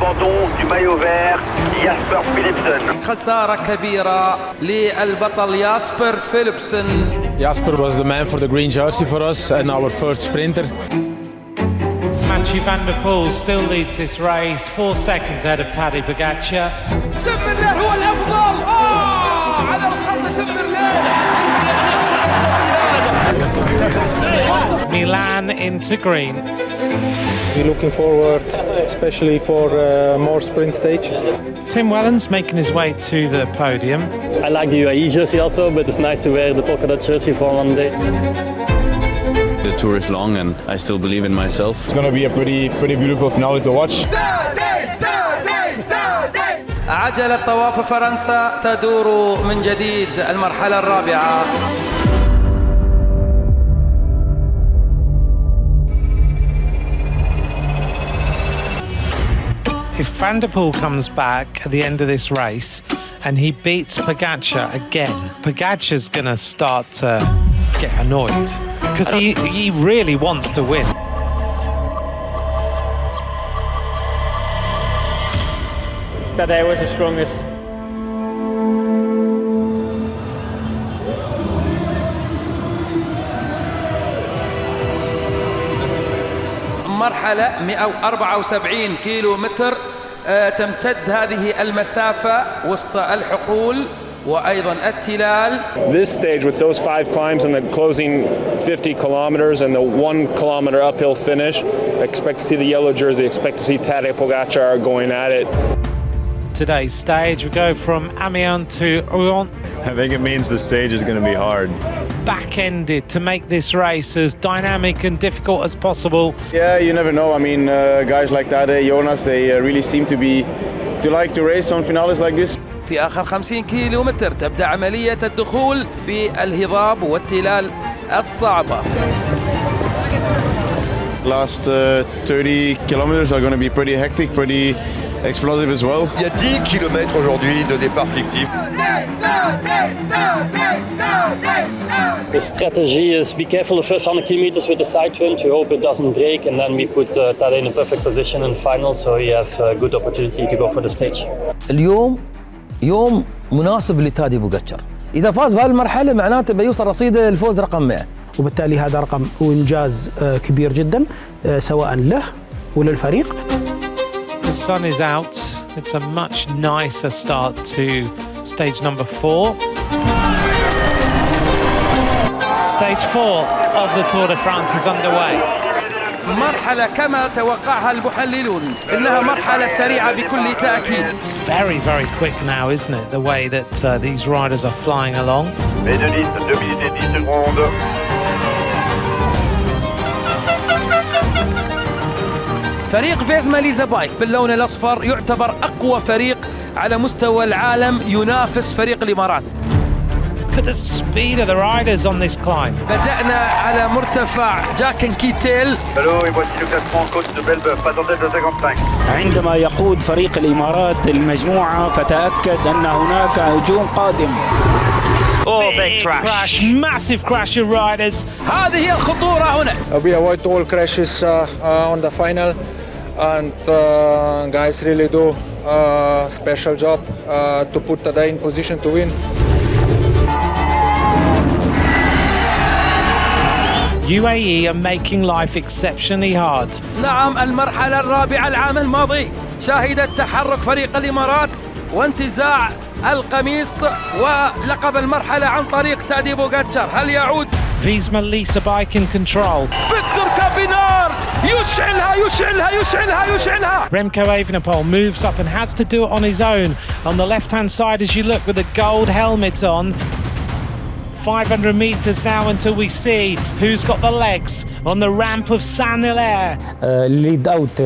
l'abandon du maillot vert, Jasper Philipsen. خسارة كبيرة للبطل ياسبر فيليبسن. Jasper was the man for the green jersey for us and our first sprinter. Mathieu van der Poel still leads this race, 4 seconds ahead of Tadej Pogacar. تمرلير هو الأفضل. على الخط تمرلير. Milan into green. We're looking forward, especially for more sprint stages. Tim Wellens making his way to the podium. I like the UAE jersey also, but it's nice to wear the polka dot jersey for one day. The tour is long and I still believe in myself. It's going to be a pretty beautiful finale to watch. عجلة طواف فرنسا تدور من جديد المرحلة الرابعة. If Van der Poel comes back at the end of this race and he beats Pogacar again, Pogacar's going to start to get annoyed because he really wants to win. Tadej was the strongest. مرحلة 174 كيلو متر تمتد هذه المسافة وسط الحقول وأيضا التلال. This stage with those 5 climbs and the closing 50 kilometers and the 1 kilometer uphill finish, I expect to see the yellow jersey, expect to see Tadej Pogacar going at it. Today's stage, we go from Amiens to Rouen. I think it means the stage is going to be hard. Back-ended to make this race as dynamic and difficult as possible. Yeah, you never know. I mean, guys like Tadej, Jonas, they really seem to like to race on finales like this. في آخر 50 كيلو متر تبدأ عملية الدخول في الهضاب والتلال الصعبة. Last 30 kilometers are going to be pretty hectic, pretty explosive as well. Il y a 10 km aujourd'hui de départ fictif. The strategy is be careful the first 100 kilometers with the side turn to hope it doesn't break, and then we put Tadej in a perfect position in the final so you have a good opportunity to go for the stage. اليوم يوم مناسب لتادي بوغاتشر. إذا فاز بهذه المرحلة معناته بيوصل رصيده الفوز رقم 100. وبالتالي هذا رقم وإنجاز كبير جدا سواء له وللفريق. The sun is out. It's a much nicer start to stage number 4. Stage 4 of the Tour de France is underway. مرحلة كما توقعها المحللون إنها مرحلة سريعة بكل تأكيد. It's very, very quick now, isn't it? The way that these riders are flying along. Et de 10, 2 minutes et 10 secondes. فريق فيزما ليزابايك باللون الأصفر يعتبر أقوى فريق على مستوى العالم ينافس فريق الإمارات. Look at the speed of the riders on this climb. بدأنا على مرتفع جاكن كيتيل. Allô, et voici le classement côte de Belbeuf, pas en tête de 55. عندما يقود فريق الإمارات المجموعة فتأكد أن هناك هجوم قادم. Oh, big crash. Massive crash of riders. هذه هي الخطورة هنا. We avoid all crashes on the final, and guys really do a special job to put Tadej in position to win. UAE are making life exceptionally hard. نعم المرحلة الرابعة العام الماضي شهدت تحرك فريق الإمارات وانتزاع القميص ولقب المرحلة عن طريق تادي بوغاتشار. هل يعود Visma Lisa bike in control. فيكتور كابينارد يشعلها. Remco Evenepoel moves up and has to do it on his own. On the left-hand side as you look with the gold helmet on. 500 meters now until we see who's got the legs on the ramp of Saint-Hilaire. الليد اوت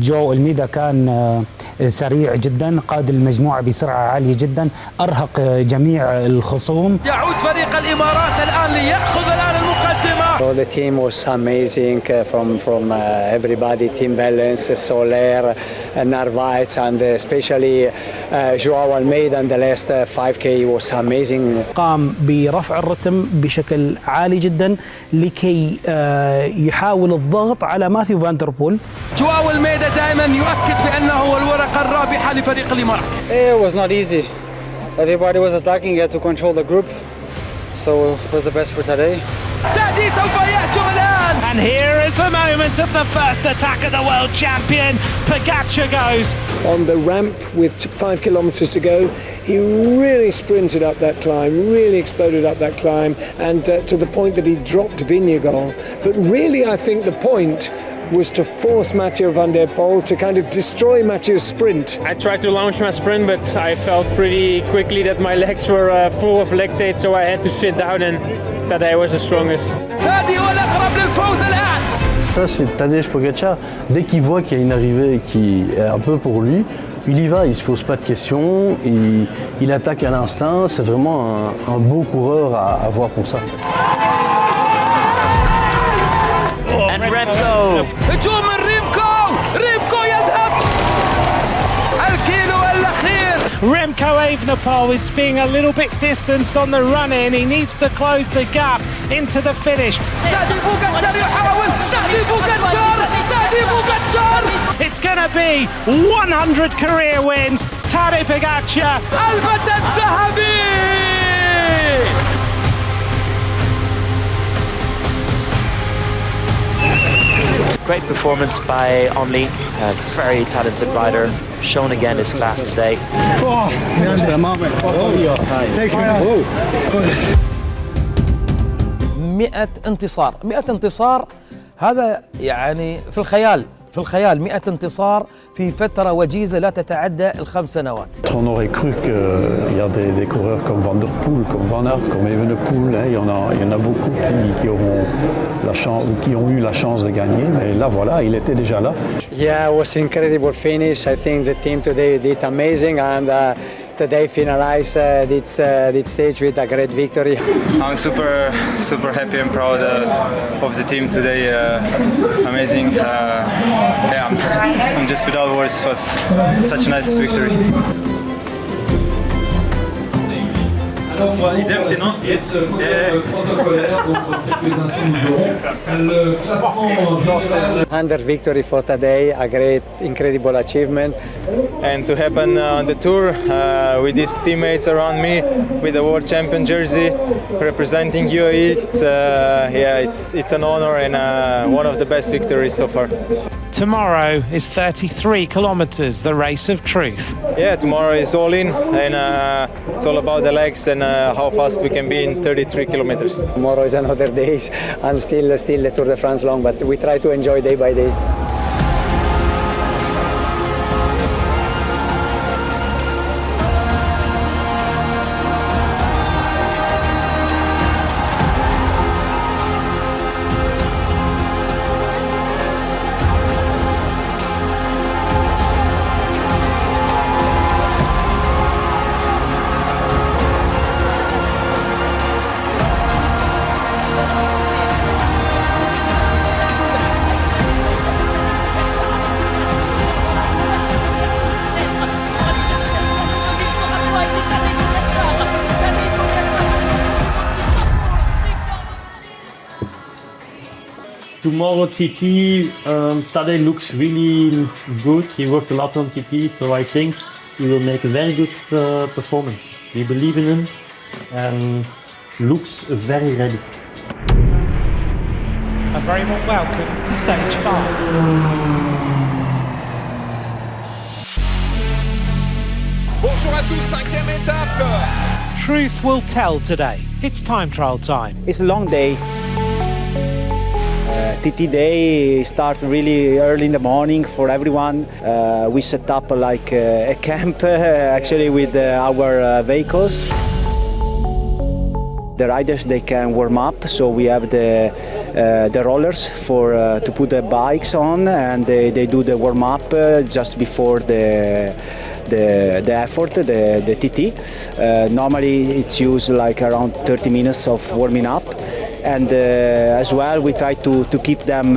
جو الميدا كان سريع جدا، قاد المجموعة بسرعة عالية جدا، أرهق جميع الخصوم. يعود فريق الإمارات الآن ليأخذ المقدمة. المقدمة. So the team was amazing from everybody, team balance, Soler, Narvaez, and especially Joao Almeida in the last 5K was amazing. قام برفع الرتم بشكل عالي جدا لكي يحاول الضغط على ماثيو فاندربول. جواو الميدا دائما يؤكد بأنه هو الورقة الرابحة لفريق الإمارات. It was not easy. Everybody was attacking, you had to control the group. So it was the best for today. تادي سوف يهجم الآن. And here is the moment of the first attack of the world champion. Pogačar goes. On the ramp with 5 kilometers to go, he really sprinted up that climb, really exploded up that climb, and to the point that he dropped Vingegaard. But really, I think the point was to force Mathieu van der Poel to kind of destroy Mathieu's sprint. I tried to launch my sprint, but I felt pretty quickly that my legs were full of lactate, so I had to sit down, and Tadej was the strongest. تادي هو الأقرب للفوز الآن. Ça, c'est Tadej Pogačar. Dès qu'il voit qu'il y a une arrivée qui est un peu pour lui, il y va, il se pose pas de questions, il attaque à l'instinct. C'est vraiment un beau coureur à voir comme ça. And Remco. هجوم ريمكو يذهب. الكيلو الأخير. Remco Evenepoel is being a little bit distanced on the run-in. He needs to close the gap into the finish. تادي بوغاتشار يحاول. تادي بوغاتشار. It's going to be 100 career wins. Tadej Pogačar. الفتى الذهبي. Great performance by Only, a very talented rider, shown again his class today. 100 انتصار 100 انتصار، هذا يعني في الخيال 100 انتصار في فترة وجيزة لا تتعدى ال5 سنوات. On aurait cru qu'il y a des coureurs comme Van der Poel, comme Van Aert, comme Evenepoel, il y en a beaucoup qui auront la chance ou qui ont eu la chance de gagner, mais là voilà, il était déjà là. Yeah, it was incredible finish. I think the team today did amazing, and today finalized this stage with a great victory. I'm super happy and proud of the team today. Amazing. I'm just without words. It was such a nice victory. Well, it's empty, no? Yes. Under victory for today, a great, incredible achievement. And to happen on the tour with these teammates around me, with the world champion jersey, representing UAE, it's an honor and one of the best victories so far. Tomorrow is 33 kilometers, the race of truth. Yeah, tomorrow is all in, and it's all about the legs and how fast we can be in 33 kilometers. Tomorrow is another day, and still the Tour de France long, but we try to enjoy day by day. Tomorrow TT, Tadej looks really good. He worked a lot on TT, so I think he will make a very good performance. We believe in him and looks very ready. A very warm welcome to stage 5. Bonjour à tous, 5e étape. Truth will tell today. It's time trial time. It's a long day. TT day starts really early in the morning for everyone. We set up like a camp actually with our vehicles. The riders, they can warm up, so we have the rollers for to put the bikes on, and they do the warm up just before the effort, the TT. Normally it's used like around 30 minutes of warming up. and as well we try to keep them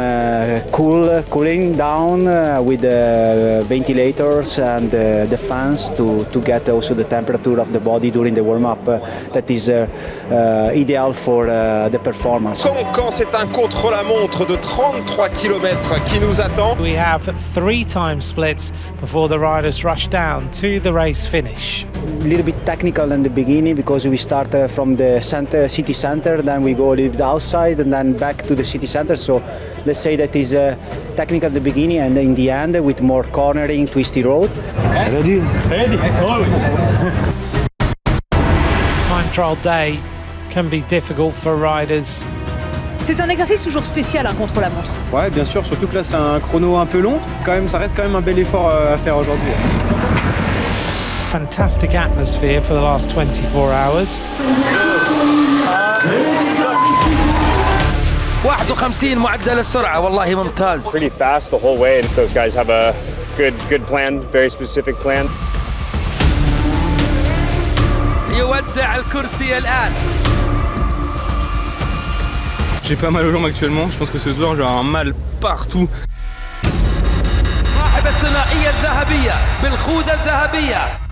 cooling down with ventilators and the fans to get also the temperature of the body during the warm-up that is ideal for the performance. Quand c'est un contre-la-montre de 33 km qui nous attend. We have 3 time splits before the riders rush down to the race finish. A little bit technical in the beginning because we start from the city center, then we go a little bit outside and then back to the city center. So let's say that is technical at the beginning and in the end with more cornering, twisty road. Ready? Ready. Always. Time trial day can be difficult for riders. C'est un exercice toujours spécial contre la montre. Ouais, bien sûr, surtout que là c'est un chrono un peu long. Quand même, ça reste quand même un bel effort à faire aujourd'hui. Fantastic atmosphere for the last 24 hours. 51 معدل السرعة والله ممتاز. Pretty fast the whole way and those guys have a good plan, very specific plan. يودع الكرسي الآن. J'ai pas mal aux jambes actuellement, je pense que ce soir j'aurai un mal partout. صاحب الثنائية الذهبية بالخوذة الذهبية.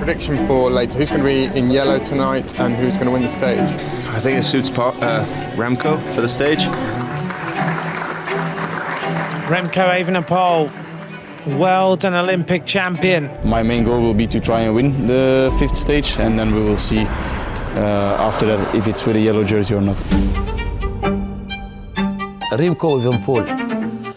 Prediction for later, who's going to be in yellow tonight and who's going to win the stage? I think it suits Remco for the stage. Remco Evenepoel, world and Olympic champion. My main goal will be to try and win the 5th stage and then we will see after that if it's with a yellow jersey or not. ريمكو إيفنبول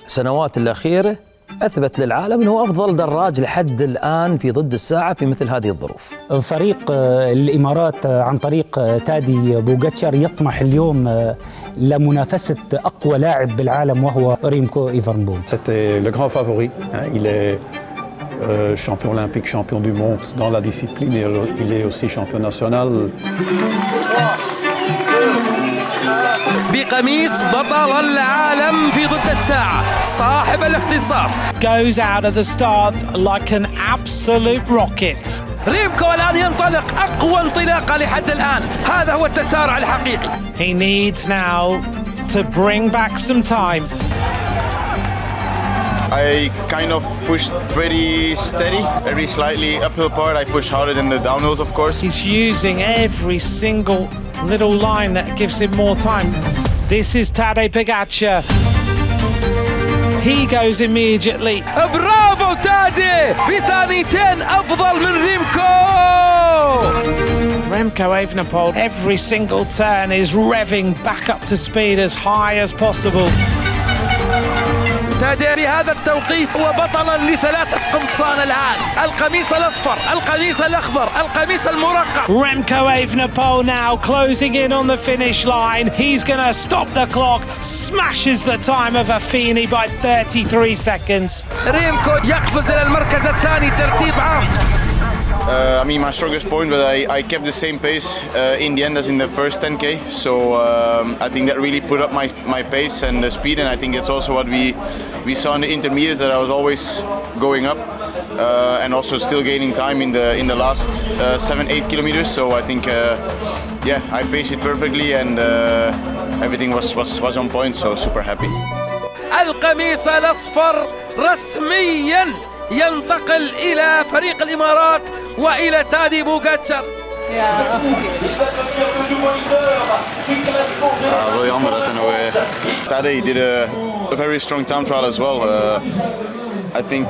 السنوات الأخيرة أثبت للعالم أنه أفضل دراج لحد الآن في ضد الساعة في مثل هذه الظروف. فريق الإمارات عن طريق تادي بوغاتشار يطمح اليوم لمنافسة أقوى لاعب بالعالم وهو ريمكو إيفنبول. C'était le grand favori. Il est champion olympique, champion du monde dans la discipline. Il est aussi champion national. بقميص بطل العالم في ضد الساعة صاحب الاختصاص. Goes out at the start like an absolute rocket. ريمكو الآن ينطلق أقوى انطلاقة لحد الآن. هذا هو التسارع الحقيقي. He needs now to bring back some time. I kind of pushed pretty steady. Every slightly uphill part I pushed harder than the downhills, of course. He's using every single little line that gives him more time. This is Tadej Pogačar. He goes immediately. برافو تادي بثانيتين أفضل من ريمكو. Remco Evenepoel, every single turn is revving back up to speed as high as possible. تادي بهذا التوقيت هو بطلا ل3 قمصان الآن. القميص الأصفر، القميص الأخضر، القميص المرقع. Remco Evenepoel now closing in on the finish line. He's going to stop the clock, smashes the time of Affini by 33 seconds. ريمكو يقفز إلى المركز الثاني ترتيب عام. I mean, my strongest point, but I kept the same pace in the end as in the first 10K. So I think that really put up my pace and the speed, and I think it's also what we saw in the intermediates, that I was always going up and also still gaining time in the last 7-8 kilometers. So I think yeah, I paced it perfectly and everything was on point. So super happy. القميص الأصفر رسمياً ينتقل إلى فريق الإمارات وإلى تادي بوغاتشار. Wel jammer dat Tadej did a very strong time trial as well. I think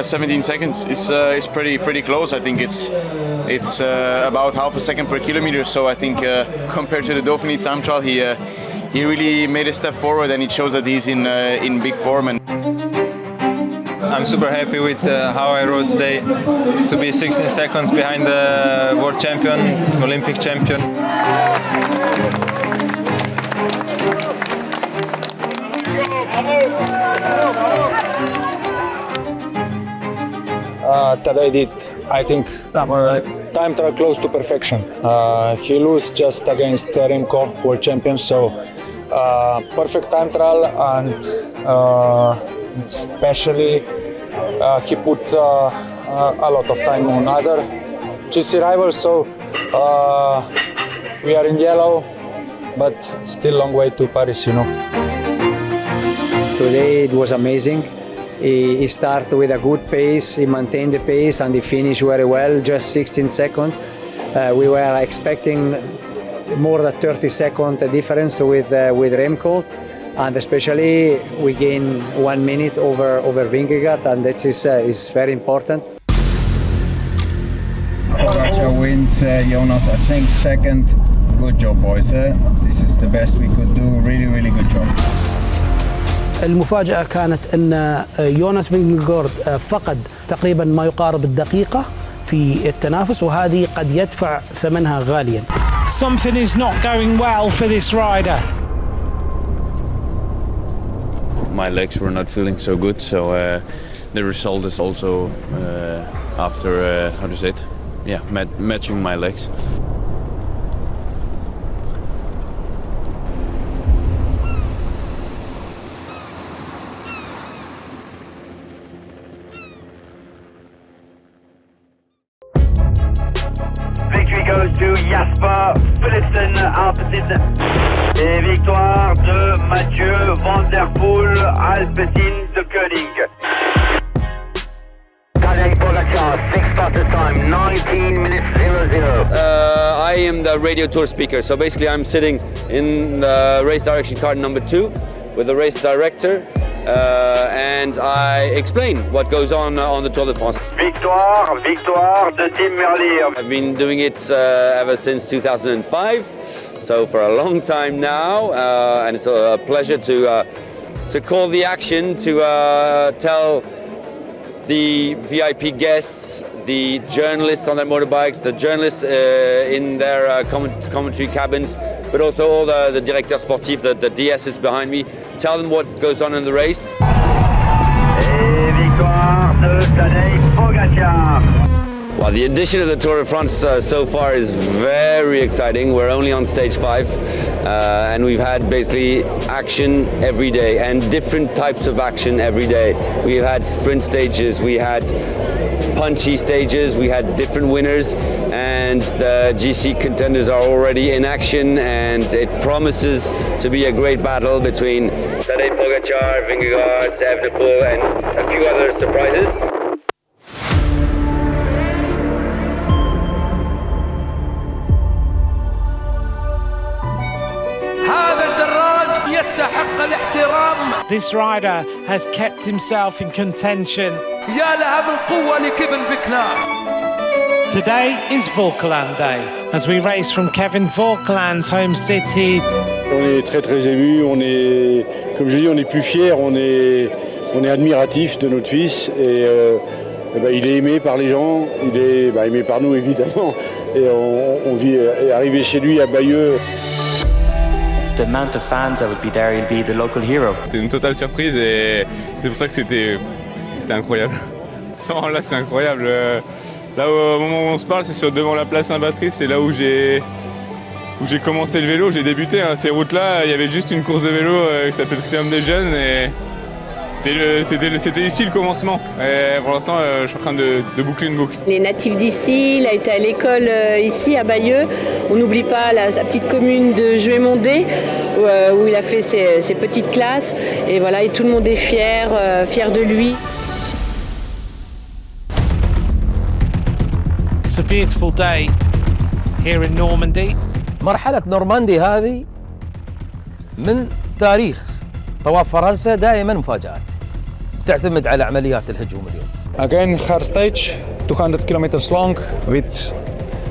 17 seconds is pretty close. I think it's about half a second per kilometer. So I think compared to the Dauphiné time trial, he really made a step forward, and it shows that he's in big form. And I'm super happy with how I rode today, to be 16 seconds behind the world champion, Olympic champion. Tadej did, I think, time trial close to perfection. He lost just against Remco, world champion, so perfect time trial, and especially he put a lot of time on other GC rivals. So we are in yellow, but still long way to Paris, you know. Today it was amazing. He started with a good pace, he maintained the pace and he finished very well, just 16 seconds. We were expecting more than 30 second difference with Remco, and especially we gained 1 minute over Vingegaard, and that is very important. Pogacar wins, Jonas, I think second. Good job, boys. This is the best we could do. Really good job. المفاجأة كانت أن يوناس فينجارد فقد تقريبا ما يقارب الدقيقة في التنافس، وهذه قد يدفع ثمنها غاليا. Something is not going well for this rider. My legs were not feeling so good, so the result is also after how to say it? Yeah, matching my legs. Victory goes to Jasper Philipsen Alpecin. Et victoire de Mathieu Van Der Poel Alpecin de Koenig. Tadej Pogacar, 6 fastest time, 19 minutes 00. I am the radio tour speaker, so basically I'm sitting in the race direction card number 2 with the race director, and I explain what goes on the Tour de France. Victoire de Tim Merlier. I've been doing it ever since 2005, so for a long time now, and it's a pleasure to call the action, to tell the VIP guests, the journalists on their motorbikes, the journalists in their commentary cabins, but also all the directeurs sportifs, the DSs behind me, tell them what goes on in the race. Et victoire de Tadej Pogacar. Well, the addition of the Tour de France so far is very exciting. We're only on stage 5, and we've had basically action every day and different types of action every day. We've had sprint stages, we had punchy stages, we had different winners, and the GC contenders are already in action, and it promises to be a great battle between Tadej Pogacar, Vingegaard, Evenepoel, and a few other surprises. This rider has kept himself in contention. يا لها بالقوة لكيفن فيكنار. Today is Vauquelin Day as we race from Kevin Vauquelin's home city. On est très ému, on est, comme je dis, on est plus fiers, on est admiratif de notre fils, et il est aimé par les gens, il est aimé par nous évidemment, et on vit arrivé chez lui à Bayeux. The amount of fans that would be there, he'll be the local hero. C'était une totale surprise et c'est pour ça que c'était incroyable. Non, là c'est incroyable. Là au moment où on se parle, c'est devant la place Saint-Patrice, c'est là où j'ai commencé le vélo, j'ai débuté. Ces routes-là, il y avait juste une course de vélo qui s'appelle le Triomphe des Jeunes, et c'était ici le commencement. Et pour l'instant, je suis en train de boucler une boucle. Il est natif d'ici, il a été à l'école ici à Bayeux. On n'oublie pas sa petite commune de Juémondé où il a fait ses petites classes. Et voilà, et tout le monde est fier de lui. It's a beautiful day here in Normandy. مرحلة نورماندي هذه من تاريخ طواف فرنسا دائما مفاجآت تعتمد على عمليات الهجوم اليوم. Again, hard stage, 200 kilometers long with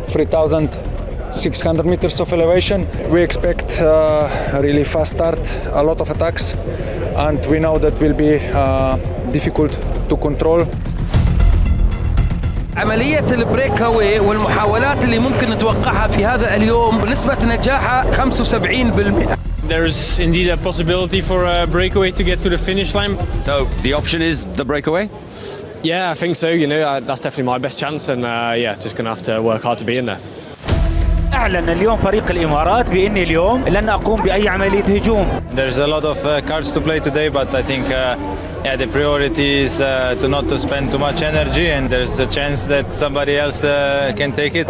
3,600 meters of elevation. We expect a really fast start, a lot of attacks, and we know that will be difficult to control. عملية البريك هاوي والمحاولات اللي ممكن نتوقعها في هذا اليوم نسبة نجاحها 75%. There's indeed a possibility for a breakaway to get to the finish line. So the option is the breakaway? Yeah, I think so. You know, that's definitely my best chance, and just gonna have to work hard to be in there. أعلن اليوم فريق الإمارات بإني اليوم لن أقوم بأي عملية هجوم. There's a lot of cards to play today, but I think the priority is to not to spend too much energy, and there's a chance that somebody else can take it.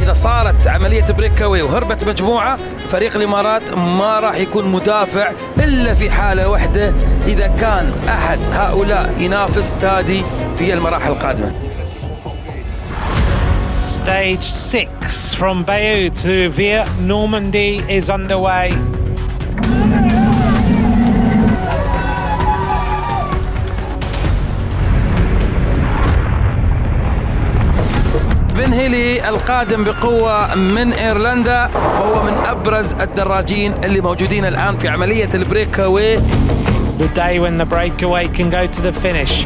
إذا صارت عملية بريكاوي وهربت مجموعة، فريق الإمارات ما راح يكون مدافع إلا في حالة واحدة، إذا كان أحد هؤلاء ينافس تادي في المراحل القادمة. Stage 6 from Bayeux to Via Normandy is underway. بن هيلي القادم بقوة من إيرلندا، وهو من أبرز الدراجين اللي موجودين الآن في عملية البريكاوي. The day when the breakaway can go to the finish.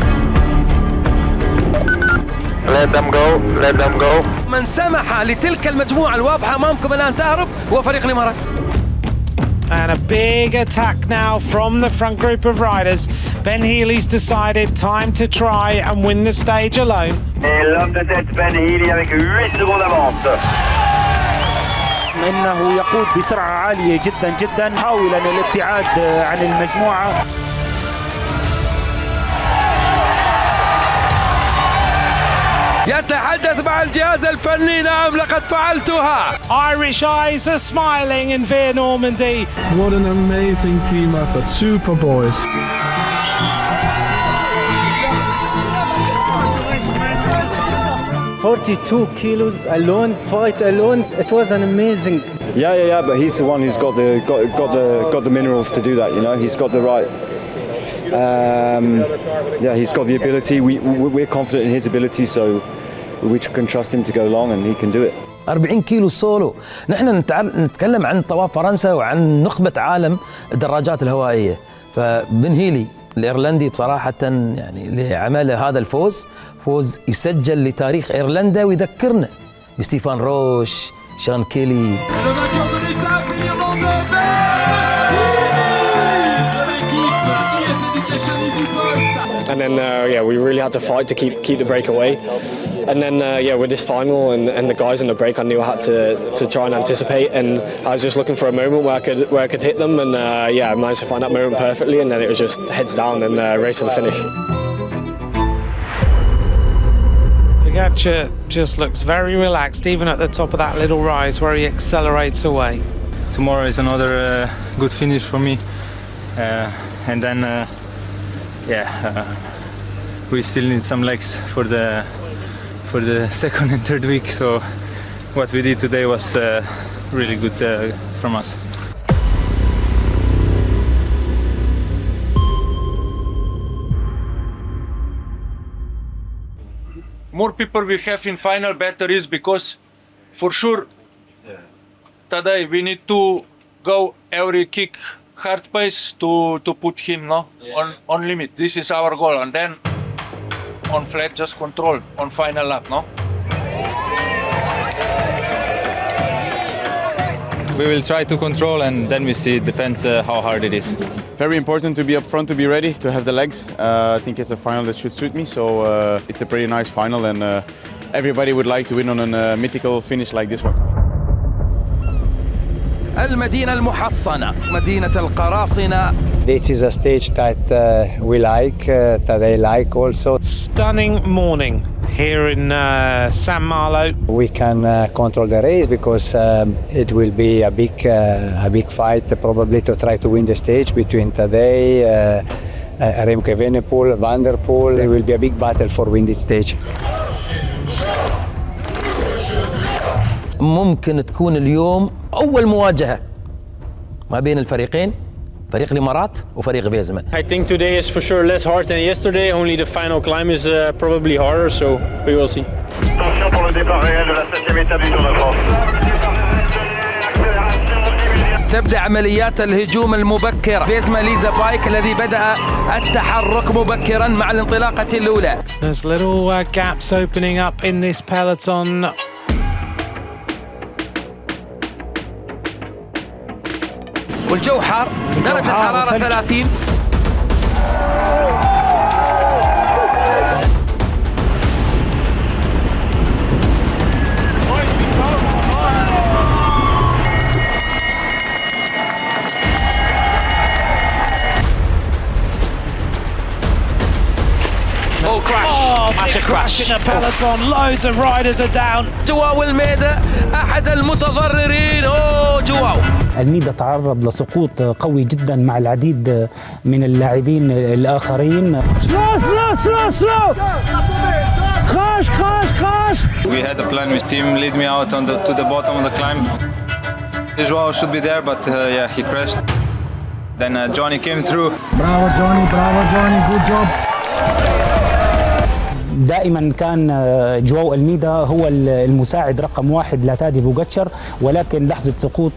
Let them go. من سمح لتلك المجموعة الواضحة أمامكم الآن تهرب هو فريق الإمارات. And a big attack now from the front group of riders. Ben Healy's decided time to try and win the stage alone. Et l'homme de tête Ben Healy avec 8 secondes d'avance. إنه يقود بسرعة عالية جدا جدا، حاولا الابتعاد عن المجموعة. يتحدث مع الجهاز الفني. نعم لقد فعلتها. Irish eyes are smiling in Via Normandy. What an amazing team effort. Super boys. $42 kilos alone, fight alone. It was an amazing. Yeah. But he's the one who's got the minerals to do that. You know, he's got the right. He's got the ability. We're confident in his ability, so we can trust him to go long, and he can do it. 40 كيلو سولو. نحن نتكلم عن طواف فرنسا وعن نخبة عالم الدراجات الهوائية. فبن هيلي الإيرلندي بصراحة يعني لعمل هذا الفوز، فوز يسجل لتاريخ إيرلندا ويذكرنا بستيفان روش، شان كيلي. And then we really had to fight to keep the break away. And then with this final and the guys in the break, I knew I had to try and anticipate. And I was just looking for a moment where I could hit them. And I managed to find that moment perfectly. And then it was just heads down and race to the finish. Pogačar just looks very relaxed, even at the top of that little rise where he accelerates away. Tomorrow is another good finish for me. And then we still need some legs for the second and third week, so what we did today was really good from us. More people we have in final batteries because for sure today we need to go every kick hard pace to put him on limit. This is our goal, and then on flat just control on final lap. We will try to control, and then we see. It depends how hard it is. Very important to be up front, to be ready, to have the legs. I think it's a final that should suit me, so it's a pretty nice final, and everybody would like to win on a mythical finish like this one. المدينة المحصنة، مدينة القراصنة. This is a stage that we like, that they like also. Stunning morning here in San Malo. We can control the race because it will be a big fight, probably to try to win the stage between today, Remco Evenepoel, Van der Poel. It will be a big battle for win this stage. ممكن تكون اليوم أول مواجهة ما بين الفريقين، فريق الإمارات وفريق فيزمان. I think today is for sure less hard than yesterday. Only the final climb is probably harder, so we will see. Attention pour le départ réel de la 7e étape du Tour de France. تبدأ عمليات الهجوم المبكرة. فيزما ليزا بايك الذي بدأ التحرك مبكرا مع الانطلاقة الأولى. There's little gaps opening up in this peloton. والجو حار، درجة الحرارة 30. Oh, crash! Oh, crash. crash in the peloton. Loads of riders are down. جواو الميدا أحد المتضررين. أوه جواو. الميدا تعرض لسقوط قوي جدا مع العديد من اللاعبين الآخرين. We had a plan with team lead me out to the bottom of the climb. Joao should be there, but yeah, he crashed. Then Johnny came through. Bravo Johnny, good job. دائما كان جواو الميدا هو المساعد رقم 1 لتادي بوغاتشر، ولكن لحظة سقوط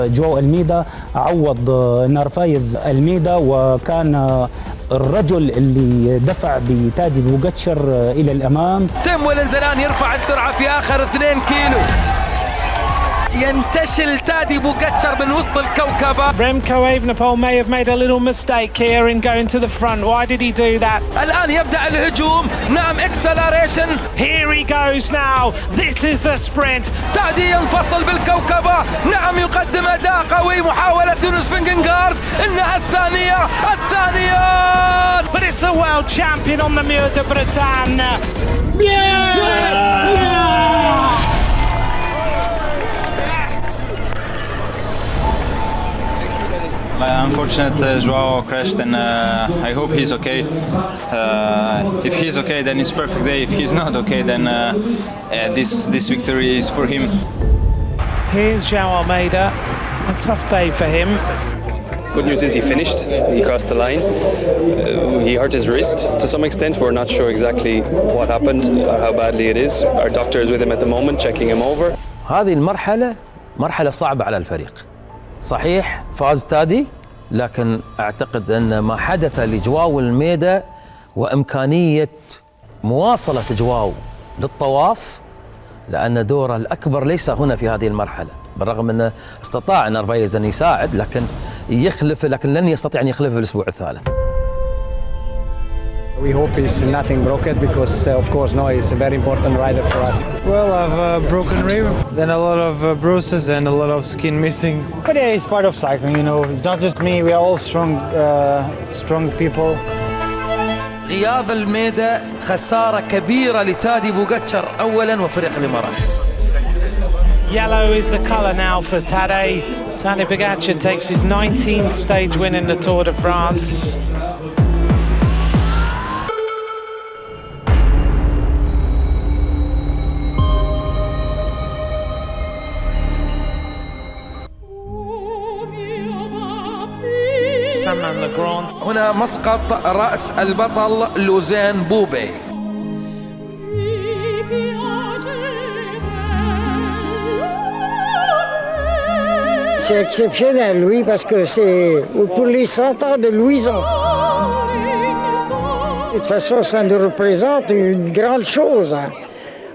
جواو الميدا عوض نارفايز الميدا، وكان الرجل اللي دفع بتادي بوغاتشر إلى الأمام. تم والانزلان يرفع السرعة في آخر 2 كيلو. ينتشل تادي بوغاتشر من وسط الكوكبة. Remco Evenepoel may have made a little mistake here in going to the front. Why did he do that? الآن يبدأ الهجوم. نعم acceleration. Here he goes now. This is the sprint. تادي ينفصل بالكوكبة. نعم يقدم أداء قوي. محاولة يونس فينجنغارد. إنها الثانية. But it's the world champion on the Mur de Bretagne. Unfortunately, Joao crashed, and I hope he's okay. If he's okay, then it's perfect day. If he's not okay, then this victory is for him. Here's Joao Almeida. A tough day for him. Good news is he finished. He crossed the line. He hurt his wrist to some extent. We're not sure exactly what happened or how badly it is. Our doctor is with him at the moment, checking him over. هذه المرحلة مرحلة صعبة على الفريق. صحيح فاز تادي، لكن أعتقد أن ما حدث لجواو الميدا وإمكانية مواصلة جواو للطواف، لأن دوره الأكبر ليس هنا في هذه المرحلة، بالرغم أنه استطاع نارفايز أن يساعد لكن لن يستطيع أن يخلف في الأسبوع الثالث. We hope it's nothing broken because, of course, no, he's a very important rider for us. Well, I've broken rib, then a lot of bruises and a lot of skin missing. But yeah, it's part of cycling, you know. It's not just me. We are all strong people. غياب الميدا خسارة كبيرة لتادي بوغاتشر أولاً وفريق الإمارات. Yellow is the colour now for Tadej. Tadej Pogačar takes his 19th stage win in the Tour de France. هنا مسقط رأس البطل لوزان بوبي. C'est exceptionnel, oui, parce que c'est pour les 100 ans de Louison. De toute façon, ça nous représente une grande chose. Hein.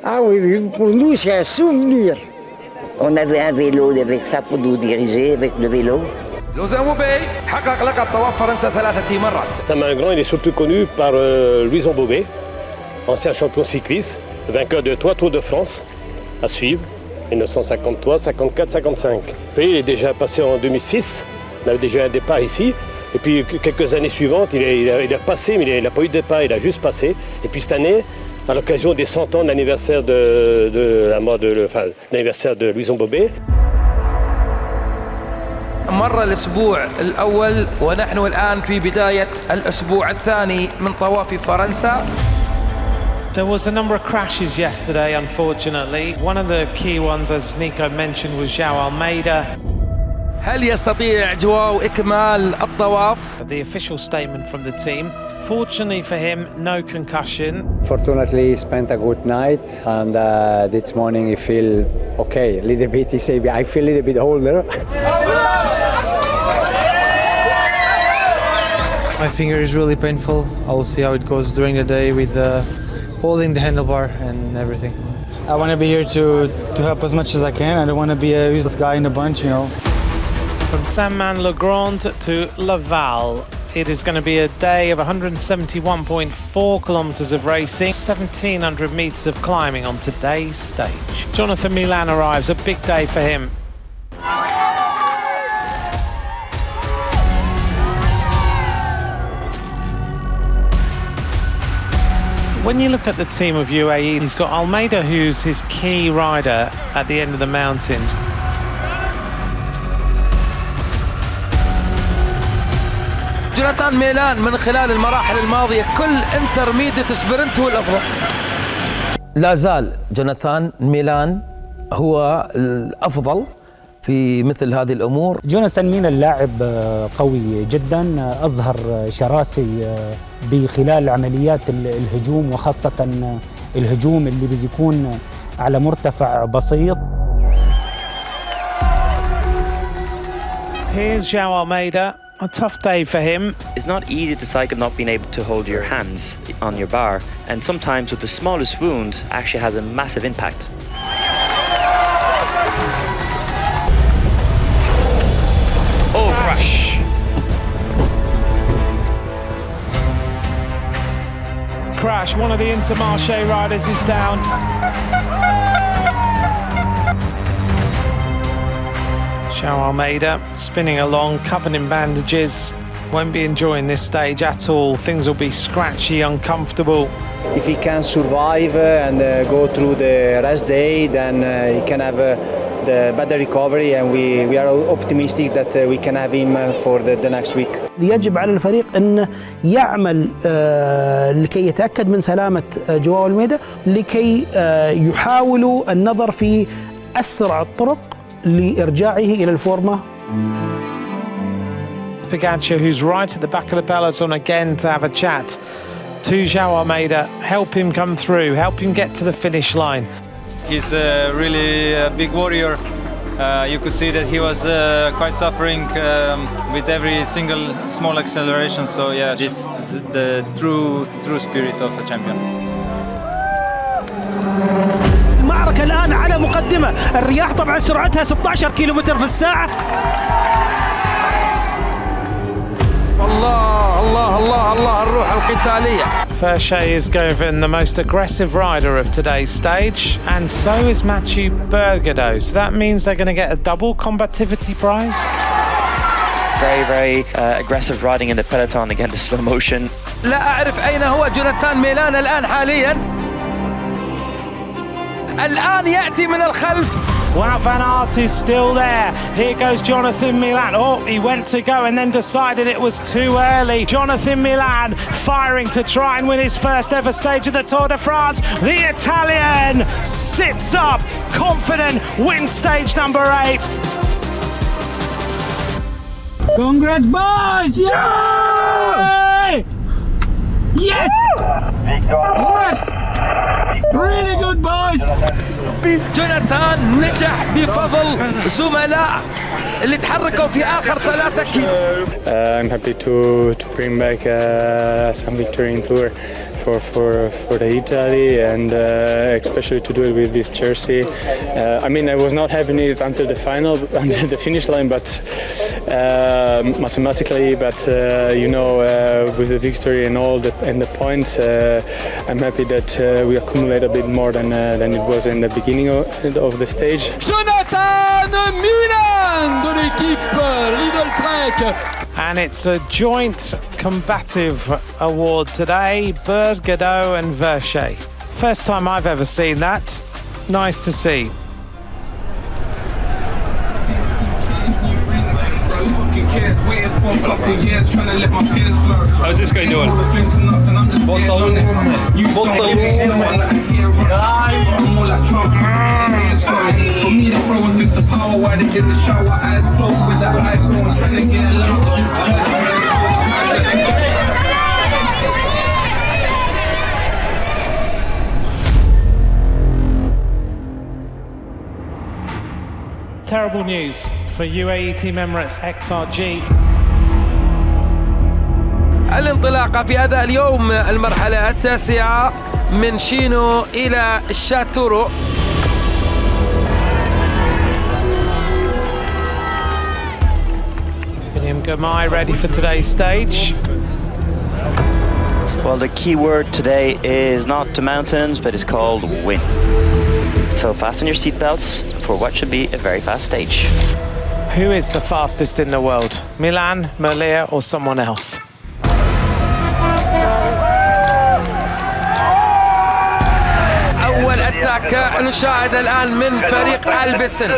Ah oui, pour nous, c'est un souvenir. On avait un vélo avec ça pour nous diriger, avec le vélo. لوزان بوبي حقق لقب طواف فرنسا 3 مرات. Saint-Malgran, il est surtout connu par Louison Bobet, ancien champion cycliste, vainqueur de 3 Tours de France à suivre, 1953, 54, 55. Puis il est déjà passé en 2006, il avait déjà un départ ici, et puis quelques années suivantes, il est repassé, mais il n'a pas eu de départ, il a juste passé. Et puis cette année, à l'occasion des 100 ans d'anniversaire de la mort l'anniversaire de Louison Bobet. مر الأسبوع الأول ونحن الآن في بداية الأسبوع الثاني من طواف فرنسا. There was a number of crashes yesterday, unfortunately. One of the key ones, as Nico mentioned, was Joao Almeida. هل يستطيع جواو إكمال الطواف؟ The official statement from the team. Fortunately for him, no concussion. Fortunately, he spent a good night, and this morning he feel okay. A little bit, he say, I feel a little bit older. My finger is really painful. I will see how it goes during the day with holding the handlebar and everything. I want to be here to help as much as I can. I don't want to be a useless guy in the bunch, you know. From Saint-Malo-le-Grand to Laval, it is going to be a day of 171.4 kilometres of racing, 1,700 metres of climbing on today's stage. Jonathan Milan arrives, a big day for him. When you look at the team of UAE, he's got Almeida, who's his key rider at the end of the mountains. جوناثان ميلان من خلال المراحل الماضية كل انترميديت سبرنت هو الأفضل. لا زال جوناثان ميلان هو الأفضل في مثل هذه الأمور. جوناثان ميلان لاعب قوي جدا، أظهر شراسة بخلال عمليات الهجوم، وخاصة الهجوم اللي بيكون على مرتفع بسيط. Here's João Almeida. A tough day for him. It's not easy to cycle not being able to hold your hands on your bar, and sometimes with the smallest wound actually has a massive impact. Oh, crash. Crash, one of the Intermarché riders is down. João Almeida spinning along, covered in bandages. Won't be enjoying this stage at all. Things will be scratchy, uncomfortable. If he can survive and go through the rest day, then he can have the better recovery, and we are optimistic that we can have him for the next week. يجب على الفريق أن يعمل لكي يتأكد من سلامة جواو ألميدا، لكي يحاولوا النظر في أسرع الطرق لإرجاعه إلى الفورمة. Pogacar, who's right at the back of the peloton again, to have a chat to João Almeida, help him come through, help him get to the finish line. He's really a big warrior. You could see that he was quite suffering with every single small acceleration. So yeah, this is the true spirit of a champion. المعركة الآن على مقدمة، الرياح طبعا سرعتها 16 كيلومتر في الساعة. الله الله الله الله الروح القتالية. Verche is going the most aggressive rider of today's stage, and so is Mathieu Bergado. So that means they're going to get a double combativity prize. Very aggressive riding in the peloton, again the slow motion. لا أعرف أين هو جوناثان ميلان الآن حاليا. الآن يأتي من الخلف. Wout van Aert is still there. Here goes Jonathan Milan. Oh, he went to go and then decided it was too early. Jonathan Milan firing to try and win his first ever stage of the Tour de France. The Italian sits up, confident, wins stage number 8. Congrats, boys! Yay! Yes! Yes! Really good, boys! جوناثان نجح بفضل زملاء اللي تحركوا في آخر 3 كيلو. I'm happy to bring back some victory in Tour for the Italy, and especially to do it with this jersey. I mean, I was not having it until the final, until the finish line, but mathematically, but you know, with the victory and all the points, I'm happy that we accumulate a bit more than it was in the beginning of the stage. Jonathan Milan de l'équipe Lidl Trek. And it's a joint combative award today, Bergado and Verche. First time I've ever seen that. Nice to see. How's this guy doing? For me to throw a fist of power while they in the shower, eyes closed with that iPhone, trying to get Terrible news for UAE Team Emirates XRG. الانطلاقة في هذا اليوم المرحلة التاسعة من شينو إلى الشاتورو. William Gamay ready for today's stage. Well, the key word today is not the mountains, but it's called wind. So fasten your seatbelts for what should be a very fast stage. Who is the fastest in the world? Milan, Merlier, or someone else? هناك نشاهد الآن من فريق ألبسن.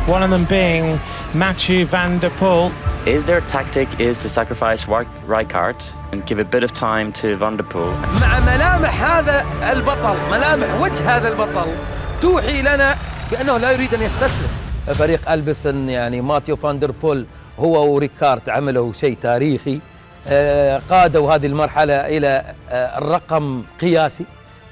One of them being Mathieu van der Poel. Their tactic is to sacrifice Rijkaard and give a bit of time to Van der Poel. مع ملامح هذا البطل، ملامح وجه هذا البطل توحي لنا بأنه لا يريد أن يستسلم. فريق ألبسن يعني ماتيو فان der بول هو وريكارد عملوا شيء تاريخي، قادوا هذه المرحلة إلى الرقم قياسي،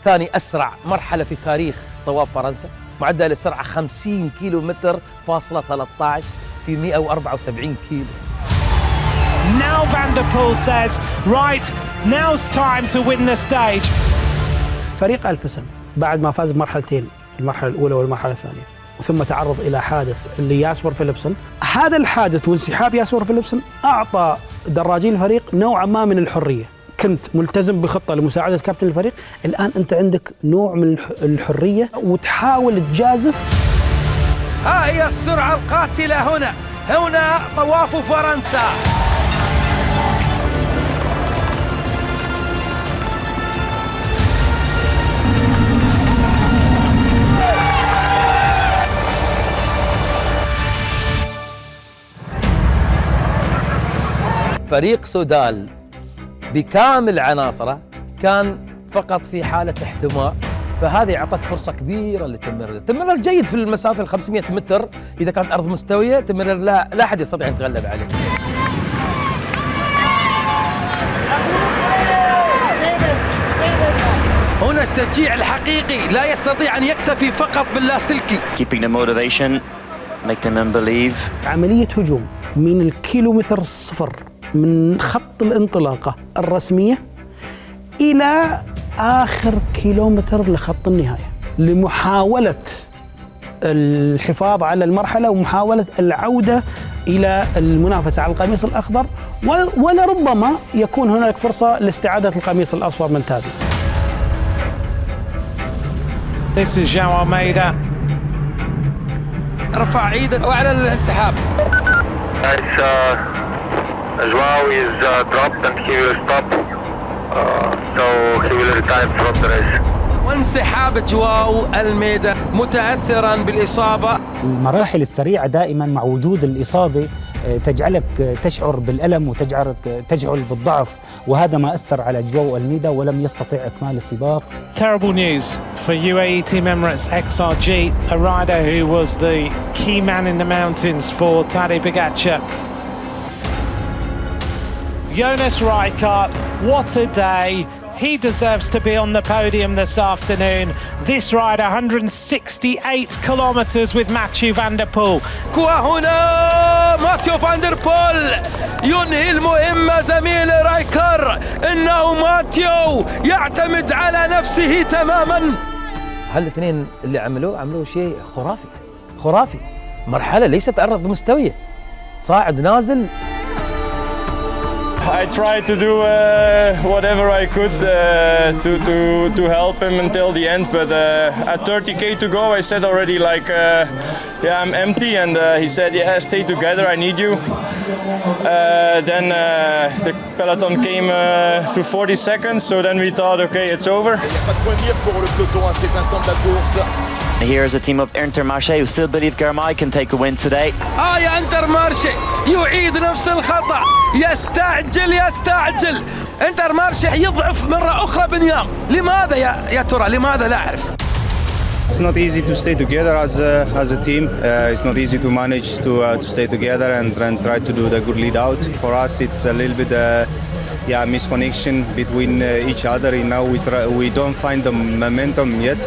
ثاني أسرع مرحلة في تاريخ طواف فرنسا، معدل السرعة 50 كيلومتر فاصلة 13 في 174 كيلو. Now Van der Poel says, right, now's time to win the stage. فريق ألبسن بعد ما فاز بمرحلتين، المرحلة الأولى والمرحلة الثانية، ثم تعرض إلى حادث اللي ياسبر فيليبسن. هذا الحادث وانسحاب ياسبر فيليبسن أعطى دراجي الفريق نوعا ما من الحرية. كنت ملتزم بخطة لمساعدة كابتن الفريق، الآن أنت عندك نوع من الحرية وتحاول تجازف. ها هي السرعة القاتلة هنا طواف فرنسا. فريق سودال بكامل عناصره كان فقط في حالة احتماء، فهذه أعطت فرصة كبيرة لتمرر. تمرر جيد في المسافة 500 متر إذا كانت أرض مستوية، تمرر لا أحد يستطيع أن يتغلب عليه. هنا التشجيع الحقيقي، لا يستطيع أن يكتفي فقط باللاسلكي. Keeping the motivation, make them believe. عملية هجوم من الكيلومتر الصفر من خط الانطلاقة الرسمية إلى آخر كيلومتر لخط النهاية، لمحاولة الحفاظ على المرحلة ومحاولة العودة إلى المنافسة على القميص الأخضر، ولربما يكون هناك فرصة لاستعادة القميص الأصفر من تابي. This is João Almeida. رفع ايده واعلن الانسحاب. João is dropped and he will stop, so he will retire from the race. وانسحاب جواو الميدا متأثرا بالإصابة. المراحل السريعة دائما مع وجود الإصابة تجعلك تشعر بالألم وتجعلك بالضعف، وهذا ما أثر على جواو الميدا ولم يستطع إكمال السباق. Terrible news for UAE Team Emirates XRG, a rider who was the key man in the mountains for Tadej Pogačar. Jonas Rijkaard, what a day. He deserves to be on the podium this afternoon. This rider 168 kilometers with Mathieu van der Poel. وهنا ماتيو فان der بول ينهي المهمة زميل رايكر. إنه ماتيو يعتمد على نفسه تماما. هالاثنين اللي عملوه شيء خرافي. مرحلة ليست أرض مستوية، صاعد نازل. I tried to do whatever I could to help him until the end, but at 30k to go, I said already yeah, I'm empty, and he said, yeah, stay together, I need you. Then the peloton came to 40 seconds, so then we thought, okay, it's over. Here's a team of Intermarché who still believe Garmai can take a win today. يا انترمارشي يعيد نفس الخطأ، يستعجل انترمارشي يضعف مرة أخرى بنيام. لماذا يا ترى؟ لماذا؟ لا أعرف. It's not easy to stay together as a team. It's not easy to manage to stay together and try to do the good lead out. For us, it's a little bit misconnection between each other. Now we don't find the momentum yet.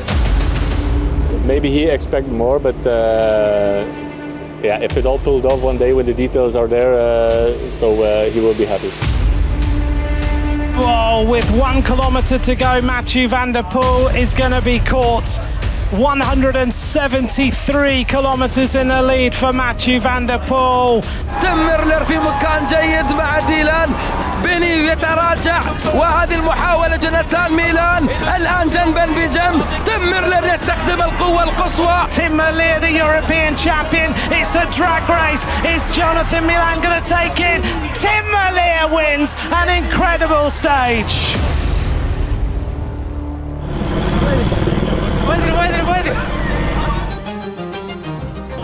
Maybe he expected more, but yeah, if it all pulled off one day when the details are there, he will be happy. Well, with 1 kilometer to go, Mathieu van der Poel is going to be caught. 173 kilometers in the lead for Mathieu van der Poel. تمرلر في مكان جيد مع ديلان، بني يتراجع، وهذه المحاولة جنتان ميلان الآن جنبا بجنب. تمرلر يستخدم القوة القصوى. Timmerlier, the European champion. It's a drag race. Is Jonathan Milan going to take it? Timmerlier wins an incredible stage.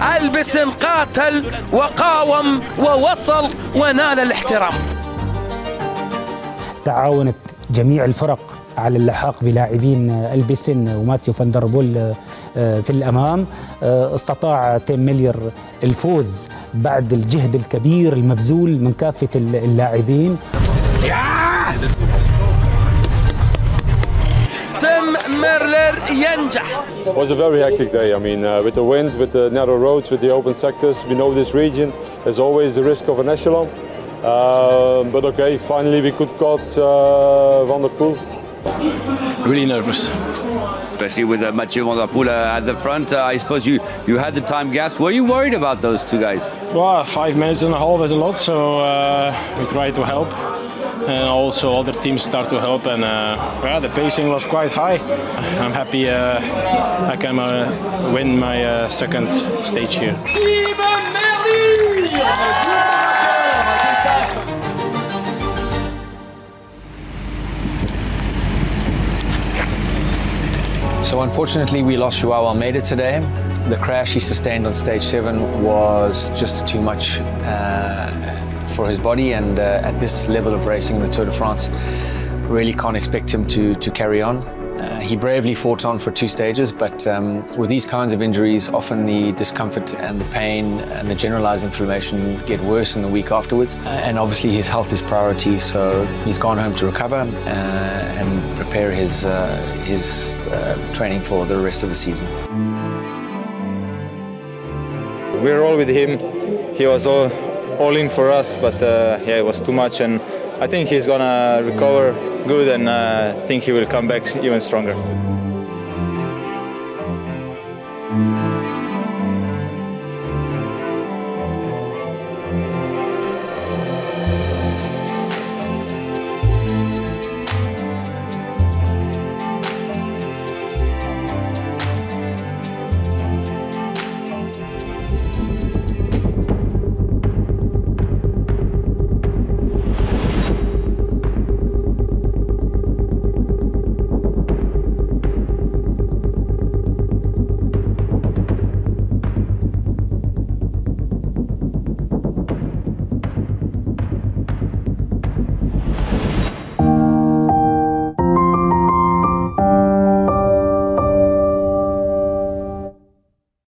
البسن قاتل وقاوم ووصل ونال الاحترام. تعاونت جميع الفرق على اللحاق بلاعبين البسن وماتسيو فان در بول في الأمام. استطاع تيم ميلير الفوز بعد الجهد الكبير المبذول من كافة اللاعبين. تيم ميلير ينجح. It was a very hectic day. I mean, with the wind, with the narrow roads, with the open sectors, we know this region. There's always the risk of an echelon. But okay, finally we could cut Van der Poel. Really nervous. Especially with Mathieu Van der Poel at the front. I suppose you had the time gaps. Were you worried about those two guys? Well, 5 minutes and a half is a lot, so we try to help. And also other teams start to help, and the pacing was quite high. I'm happy I can win my second stage here. So unfortunately we lost Joao Almeida today. The crash he sustained on stage 7 was just too much for his body, and at this level of racing in the Tour de France, really can't expect him to carry on. He bravely fought on for 2 stages, but with these kinds of injuries, often the discomfort and the pain and the generalized inflammation get worse in the week afterwards. And obviously his health is priority, so he's gone home to recover and prepare his training for the rest of the season. We're all with him. He was all in for us, but it was too much, and I think he's gonna recover good, and I think he will come back even stronger.